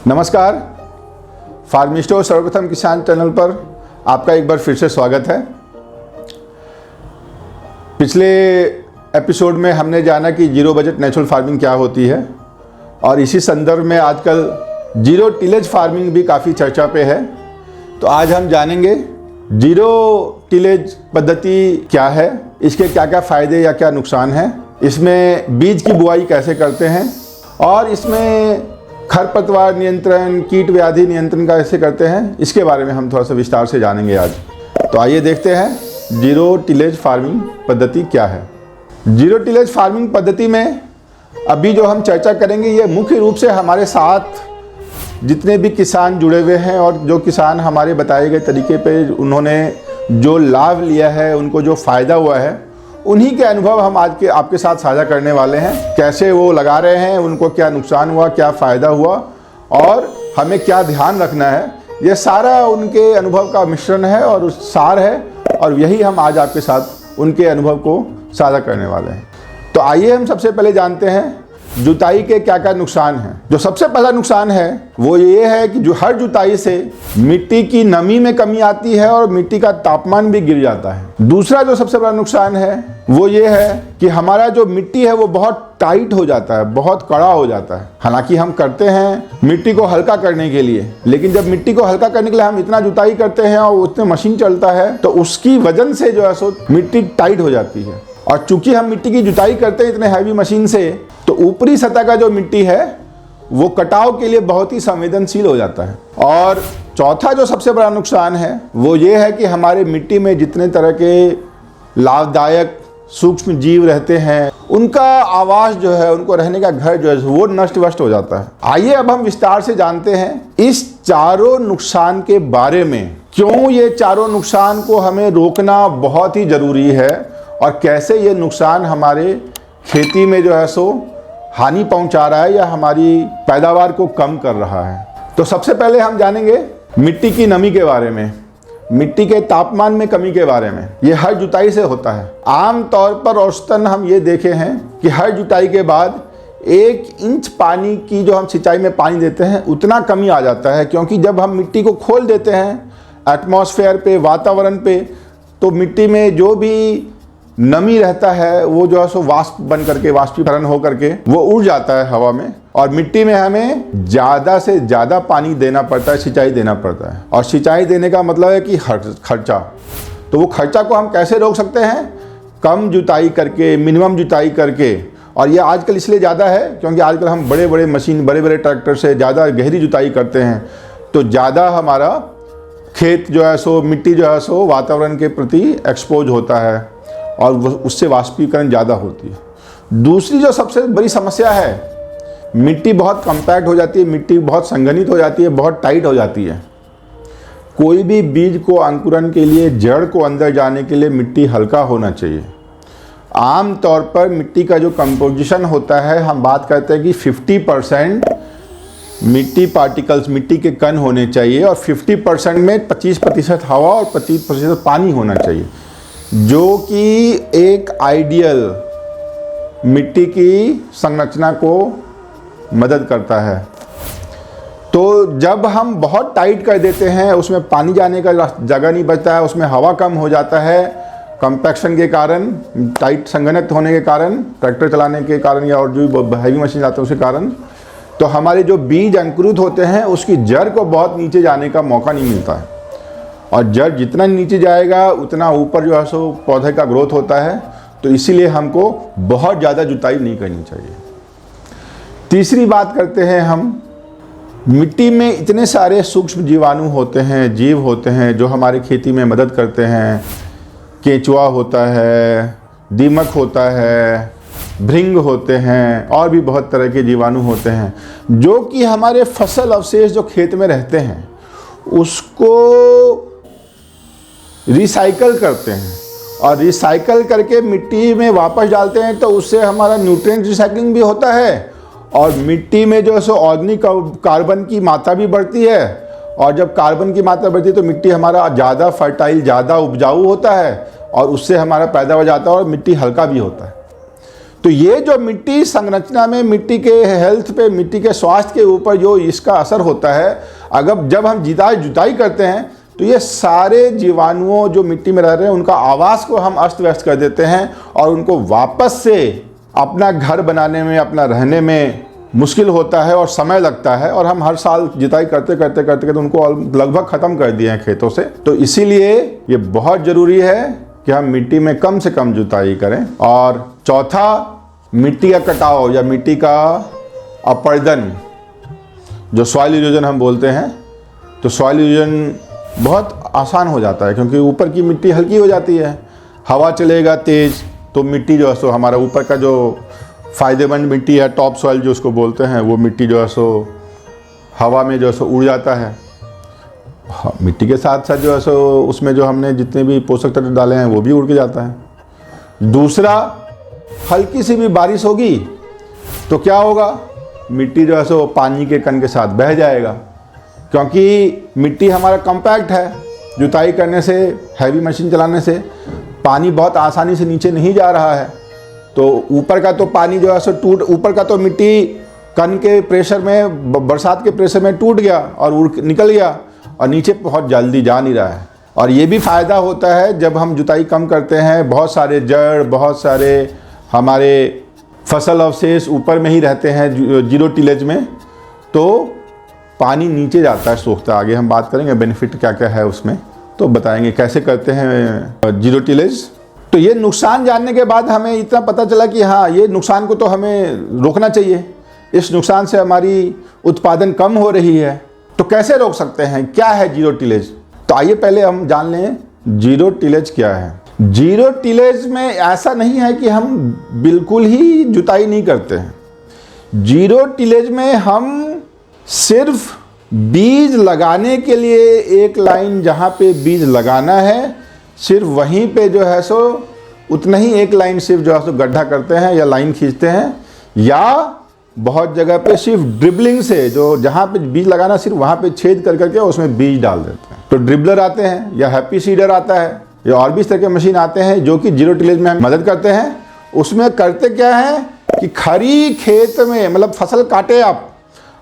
नमस्कार, फार्मिस्टो सर्वप्रथम किसान चैनल पर आपका एक बार फिर से स्वागत है। पिछले एपिसोड में हमने जाना कि जीरो बजट नेचुरल फार्मिंग क्या होती है और इसी संदर्भ में आजकल जीरो टिलेज फार्मिंग भी काफ़ी चर्चा पे है। तो आज हम जानेंगे जीरो टिलेज पद्धति क्या है, इसके क्या क्या फ़ायदे या क्या नुकसान हैं, इसमें बीज की बुआई कैसे करते हैं और इसमें खरपतवार नियंत्रण, कीट व्याधि नियंत्रण कैसे करते हैं, इसके बारे में हम थोड़ा सा विस्तार से जानेंगे आज। तो आइए देखते हैं जीरो टिलेज फार्मिंग पद्धति क्या है। जीरो टिलेज फार्मिंग पद्धति में अभी जो हम चर्चा करेंगे ये मुख्य रूप से हमारे साथ जितने भी किसान जुड़े हुए हैं और जो किसान हमारे बताए गए तरीके पे उन्होंने जो लाभ लिया है, उनको जो फ़ायदा हुआ है, उन्हीं के अनुभव हम आज के आपके साथ साझा करने वाले हैं। कैसे वो लगा रहे हैं, उनको क्या नुकसान हुआ, क्या फ़ायदा हुआ और हमें क्या ध्यान रखना है, ये सारा उनके अनुभव का मिश्रण है और उस सार है और यही हम आज आपके साथ उनके अनुभव को साझा करने वाले हैं। तो आइए हम सबसे पहले जानते हैं जुताई के क्या क्या नुकसान हैं। जो सबसे पहला नुकसान है वो ये है कि जो हर जुताई से मिट्टी की नमी में कमी आती है और मिट्टी का तापमान भी गिर जाता है। दूसरा जो सबसे बड़ा नुकसान है वो ये है कि हमारा जो मिट्टी है वो बहुत टाइट हो जाता है, बहुत कड़ा हो जाता है। हालांकि हम करते हैं मिट्टी को हल्का करने के लिए, लेकिन जब मिट्टी को हल्का करने के लिए हम इतना जुताई करते हैं और उतने मशीन चलता है तो उसकी वजन से जो है सो मिट्टी टाइट हो जाती है। और चूंकि हम मिट्टी की जुताई करते हैं इतने हैवी मशीन से, तो ऊपरी सतह का जो मिट्टी है वो कटाव के लिए बहुत ही संवेदनशील हो जाता है। और चौथा जो सबसे बड़ा नुकसान है वो ये है कि हमारे मिट्टी में जितने तरह के लाभदायक सूक्ष्म जीव रहते हैं, उनका आवास जो है, उनको रहने का घर जो है वो नष्ट वष्ट हो जाता है। आइए अब हम विस्तार से जानते हैं इस चारों नुकसान के बारे में, क्यों ये चारों नुकसान को हमें रोकना बहुत ही जरूरी है और कैसे ये नुकसान हमारे खेती में जो है सो हानि पहुंचा रहा है या हमारी पैदावार को कम कर रहा है। तो सबसे पहले हम जानेंगे मिट्टी की नमी के बारे में, मिट्टी के तापमान में कमी के बारे में। ये हर जुताई से होता है। आम तौर पर औसतन हम ये देखे हैं कि हर जुताई के बाद 1 इंच पानी की जो हम सिंचाई में पानी देते हैं उतना कमी आ जाता है, क्योंकि जब हम मिट्टी को खोल देते हैं एटमॉस्फेयर पे, वातावरण पे, तो मिट्टी में जो भी नमी रहता है वो जो है सो वाष्प बन करके, वाष्पीकरण हो करके वो उड़ जाता है हवा में और मिट्टी में हमें ज़्यादा से ज़्यादा पानी देना पड़ता है, सिंचाई देना पड़ता है। और सिंचाई देने का मतलब है कि खर्चा। तो वो खर्चा को हम कैसे रोक सकते हैं? कम जुताई करके, मिनिमम जुताई करके। और ये आजकल इसलिए ज़्यादा है क्योंकि आजकल हम बड़े बड़े मशीन, बड़े बड़े ट्रैक्टर से ज़्यादा गहरी जुताई करते हैं, तो ज़्यादा हमारा खेत जो है सो, मिट्टी जो है सो वातावरण के प्रति एक्सपोज होता है और उससे वाष्पीकरण ज़्यादा होती है। दूसरी जो सबसे बड़ी समस्या है, मिट्टी बहुत कम्पैक्ट हो जाती है, मिट्टी बहुत संघनित हो जाती है, बहुत टाइट हो जाती है। कोई भी बीज को अंकुरन के लिए, जड़ को अंदर जाने के लिए मिट्टी हल्का होना चाहिए। आम तौर पर मिट्टी का जो कंपोजिशन होता है, हम बात करते हैं कि 50% मिट्टी पार्टिकल्स, मिट्टी के कण होने चाहिए और 50% में 25% हवा और 25% पानी होना चाहिए, जो कि एक आइडियल मिट्टी की संरचना को मदद करता है। तो जब हम बहुत टाइट कर देते हैं, उसमें पानी जाने का जगह नहीं बचता है, उसमें हवा कम हो जाता है कंपैक्शन के कारण, टाइट संघनित होने के कारण, ट्रैक्टर चलाने के कारण या और जो हैवी मशीन चलाते हैं उसके कारण, तो हमारे जो बीज अंकुरित होते हैं उसकी जड़ को बहुत नीचे जाने का मौका नहीं मिलता है। और जड़ जितना नीचे जाएगा उतना ऊपर जो है सो पौधे का ग्रोथ होता है। तो इसीलिए हमको बहुत ज़्यादा जुताई नहीं करनी चाहिए। तीसरी बात करते हैं हम, मिट्टी में इतने सारे सूक्ष्म जीवाणु होते हैं, जीव होते हैं जो हमारी खेती में मदद करते हैं। केंचुआ होता है, दीमक होता है, भृंग होते हैं और भी बहुत तरह के जीवाणु होते हैं जो कि हमारे फसल अवशेष जो खेत में रहते हैं उसको रिसाइकल करते हैं और रिसाइकल करके मिट्टी में वापस डालते हैं। तो उससे हमारा न्यूट्रिएंट रिसाइकलिंग भी होता है और मिट्टी में जो है सो ऑर्गेनिक कार्बन की मात्रा भी बढ़ती है। और जब कार्बन की मात्रा बढ़ती है तो मिट्टी हमारा ज़्यादा फर्टाइल, ज़्यादा उपजाऊ होता है और उससे हमारा पैदावार जाता है और मिट्टी हल्का भी होता है। तो ये जो मिट्टी संरचना में, मिट्टी के हेल्थ पे, मिट्टी के स्वास्थ्य के ऊपर जो इसका असर होता है, अगर जब हम जुताई करते हैं तो ये सारे जीवाणुओं जो मिट्टी में रह रहे हैं उनका आवास को हम अस्त व्यस्त कर देते हैं और उनको वापस से अपना घर बनाने में, अपना रहने में मुश्किल होता है और समय लगता है। और हम हर साल जुताई करते करते उनको लगभग ख़त्म कर दिए हैं खेतों से। तो इसीलिए ये बहुत ज़रूरी है कि हम मिट्टी में कम से कम जुताई करें। और चौथा, मिट्टी का कटाव या मिट्टी का अपर्दन, जो सॉइल इरोजन हम बोलते हैं, तो सॉइल इरोजन बहुत आसान हो जाता है क्योंकि ऊपर की मिट्टी हल्की हो जाती है। हवा चलेगा तेज़ तो मिट्टी जो है सो हमारा ऊपर का जो फ़ायदेमंद मिट्टी है, टॉप सॉइल जो उसको बोलते हैं, वो मिट्टी जो है सो हवा में जो है सो उड़ जाता है। मिट्टी के साथ साथ जो है सो उसमें जो हमने जितने भी पोषक तत्व डाले हैं वो भी उड़ के जाता है। दूसरा, हल्की सी भी बारिश होगी तो क्या होगा, मिट्टी जो है सो पानी के कण के साथ बह जाएगा, क्योंकि मिट्टी हमारा कॉम्पैक्ट है। जुताई करने से, हैवी मशीन चलाने से पानी बहुत आसानी से नीचे नहीं जा रहा है। तो ऊपर का तो पानी जो है सो ऊपर का तो मिट्टी कण के प्रेशर में, बरसात के प्रेशर में टूट गया और उड़ निकल गया, और नीचे बहुत जल्दी जा नहीं रहा है। और ये भी फ़ायदा होता है जब हम जुताई कम करते हैं, बहुत सारे जड़, बहुत सारे हमारे फसल अवशेष ऊपर में ही रहते हैं जीरो टिलेज में, तो पानी नीचे जाता है, सोखता है। आगे हम बात करेंगे बेनिफिट क्या क्या है उसमें, तो बताएंगे कैसे करते हैं जीरो टिलेज। तो ये नुकसान जानने के बाद हमें इतना पता चला कि हाँ, ये नुकसान को तो हमें रोकना चाहिए, इस नुकसान से हमारी उत्पादन कम हो रही है। तो कैसे रोक सकते हैं, क्या है जीरो टिलेज? तो आइए पहले हम जान लें जीरो टिलेज क्या है। जीरो टिलेज में ऐसा नहीं है कि हम बिल्कुल ही जुताई नहीं करते हैं। जीरो टिलेज में हम सिर्फ बीज लगाने के लिए एक लाइन, जहाँ पे बीज लगाना है सिर्फ वहीं पे जो है सो उतना ही एक लाइन सिर्फ जो है सो गड्ढा करते हैं या लाइन खींचते हैं, या बहुत जगह पे सिर्फ ड्रिबलिंग से, जो जहाँ पे बीज लगाना सिर्फ वहाँ पे छेद कर करके उसमें बीज डाल देते हैं। तो ड्रिबलर आते हैं या हैप्पी सीडर आता है या और भी इस तरह के मशीन आते हैं जो कि जीरो टिलेज में मदद करते हैं। उसमें करते क्या है कि खड़ी खेत में, मतलब फसल काटे आप,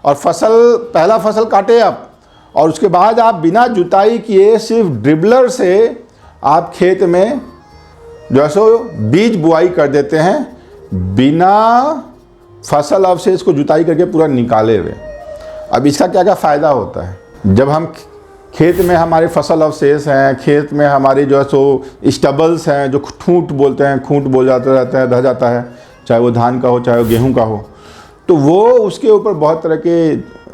और पहला फसल काटे आप, और उसके बाद आप बिना जुताई किए सिर्फ ड्रिबलर से आप खेत में जो है सो बीज बुआई कर देते हैं, बिना फसल अवशेष को जुताई करके पूरा निकाले हुए। अब इसका क्या क्या फ़ायदा होता है, जब हम खेत में हमारे फसल अवशेष हैं, खेत में हमारे जो है सो स्टबल्स हैं, जो ठूंठ बोलते हैं, खूंट बोल जाता रहता है, रह जाता है, चाहे वो धान का हो चाहे वो गेहूं का हो, तो वो उसके ऊपर बहुत तरह के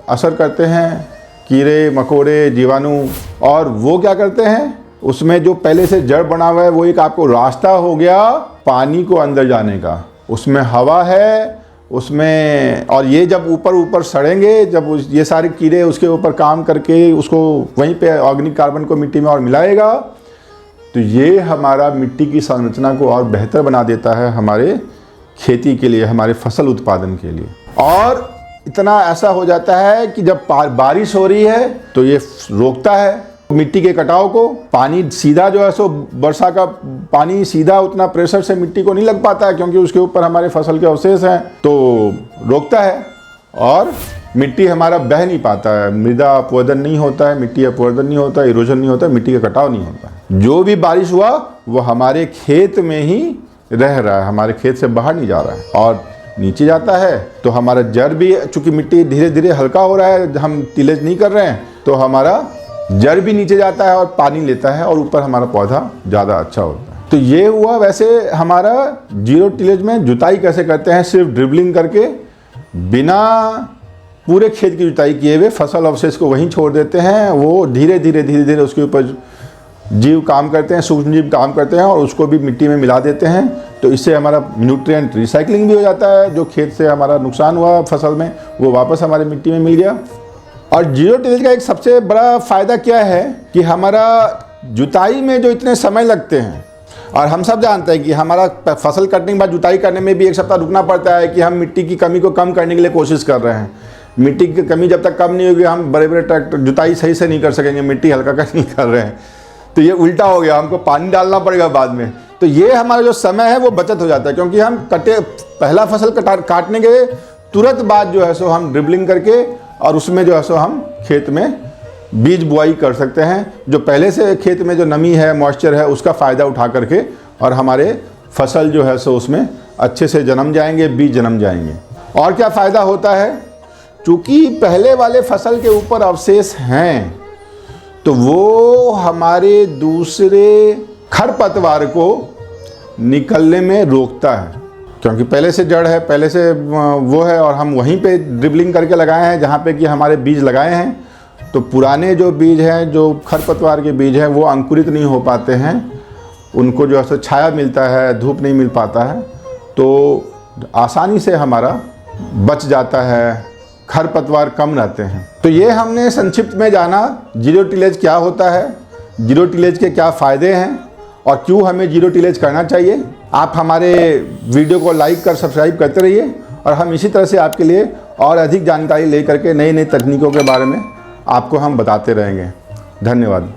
असर करते हैं, कीड़े मकोड़े, जीवाणु। और वो क्या करते हैं, उसमें जो पहले से जड़ बना हुआ है वो एक आपको रास्ता हो गया पानी को अंदर जाने का, उसमें हवा है उसमें। और ये जब ऊपर सड़ेंगे, जब ये सारे कीड़े उसके ऊपर काम करके उसको वहीं पे ऑर्गेनिक कार्बन को मिट्टी में और मिलाएगा, तो ये हमारा मिट्टी की संरचना को और बेहतर बना देता है हमारे खेती के लिए, हमारे फसल उत्पादन के लिए। और इतना ऐसा हो जाता है कि जब बारिश हो रही है तो ये रोकता है मिट्टी के कटाव को। पानी सीधा जो है सो, वर्षा का पानी सीधा उतना प्रेशर से मिट्टी को नहीं लग पाता है क्योंकि उसके ऊपर हमारे फसल के अवशेष हैं, तो रोकता है। और मिट्टी हमारा बह नहीं पाता है, मृदा अपवर्दन नहीं होता है, मिट्टी अपवर्दन नहीं होता, इरोजन नहीं होता, मिट्टी का कटाव नहीं होता है। जो भी बारिश हुआ वो हमारे खेत में ही रह रहा है, हमारे खेत से बाहर नहीं जा रहा है और नीचे जाता है। तो हमारा जड़ भी, चूँकि मिट्टी धीरे धीरे हल्का हो रहा है, हम टिलेज नहीं कर रहे हैं, तो हमारा जड़ भी नीचे जाता है और पानी लेता है और ऊपर हमारा पौधा ज़्यादा अच्छा होता है। तो ये हुआ वैसे हमारा जीरो टिलेज में जुताई कैसे करते हैं, सिर्फ ड्रिबलिंग करके, बिना पूरे खेत की जुताई किए हुए फसल अवशेष को वहीं छोड़ देते हैं। वो धीरे धीरे उसके ऊपर जीव काम करते हैं, सूक्ष्म जीव काम करते हैं और उसको भी मिट्टी में मिला देते हैं। तो इससे हमारा न्यूट्रिएंट रिसाइकलिंग भी हो जाता है, जो खेत से हमारा नुकसान हुआ फसल में वो वापस हमारे मिट्टी में मिल गया। और जीरो टिलेज का एक सबसे बड़ा फ़ायदा क्या है कि हमारा जुताई में जो इतने समय लगते हैं, और हम सब जानते हैं कि हमारा फसल कटने के बाद जुताई करने में भी एक सप्ताह रुकना पड़ता है कि हम मिट्टी की कमी को कम करने के लिए कोशिश कर रहे हैं। मिट्टी की कमी जब तक कम नहीं होगी, हम बड़े बड़े ट्रैक्टर जुताई सही से नहीं कर सकेंगे, मिट्टी हल्का कर नहीं कर रहे हैं। तो ये उल्टा हो गया, हमको पानी डालना पड़ेगा बाद में, तो ये हमारा जो समय है वो बचत हो जाता है, क्योंकि हम पहला फसल काटने के तुरंत बाद जो है सो हम ड्रिबलिंग करके और उसमें जो है सो हम खेत में बीज बुआई कर सकते हैं। जो पहले से खेत में जो नमी है, मॉइस्चर है, उसका फ़ायदा उठा करके और हमारे फसल जो है सो उसमें अच्छे से जन्म जाएंगे, बीज जन्म जाएंगे। और क्या फ़ायदा होता है, चूँकि पहले वाले फसल के ऊपर अवशेष हैं तो वो हमारे दूसरे खरपतवार को निकलने में रोकता है, क्योंकि पहले से जड़ है, पहले से वो है और हम वहीं पे ड्रिबलिंग करके लगाए हैं जहाँ पे कि हमारे बीज लगाए हैं। तो पुराने जो बीज हैं, जो खरपतवार के बीज हैं, वो अंकुरित नहीं हो पाते हैं, उनको जो है छाया मिलता है, धूप नहीं मिल पाता है, तो आसानी से हमारा बच जाता है, खरपतवार कम रहते हैं। तो ये हमने संक्षिप्त में जाना जीरो टिलेज क्या होता है, जीरो टिलेज के क्या फ़ायदे हैं और क्यों हमें जीरो टिलेज करना चाहिए। आप हमारे वीडियो को लाइक कर सब्सक्राइब करते रहिए और हम इसी तरह से आपके लिए और अधिक जानकारी लेकर के नई नई तकनीकों के बारे में आपको हम बताते रहेंगे। धन्यवाद।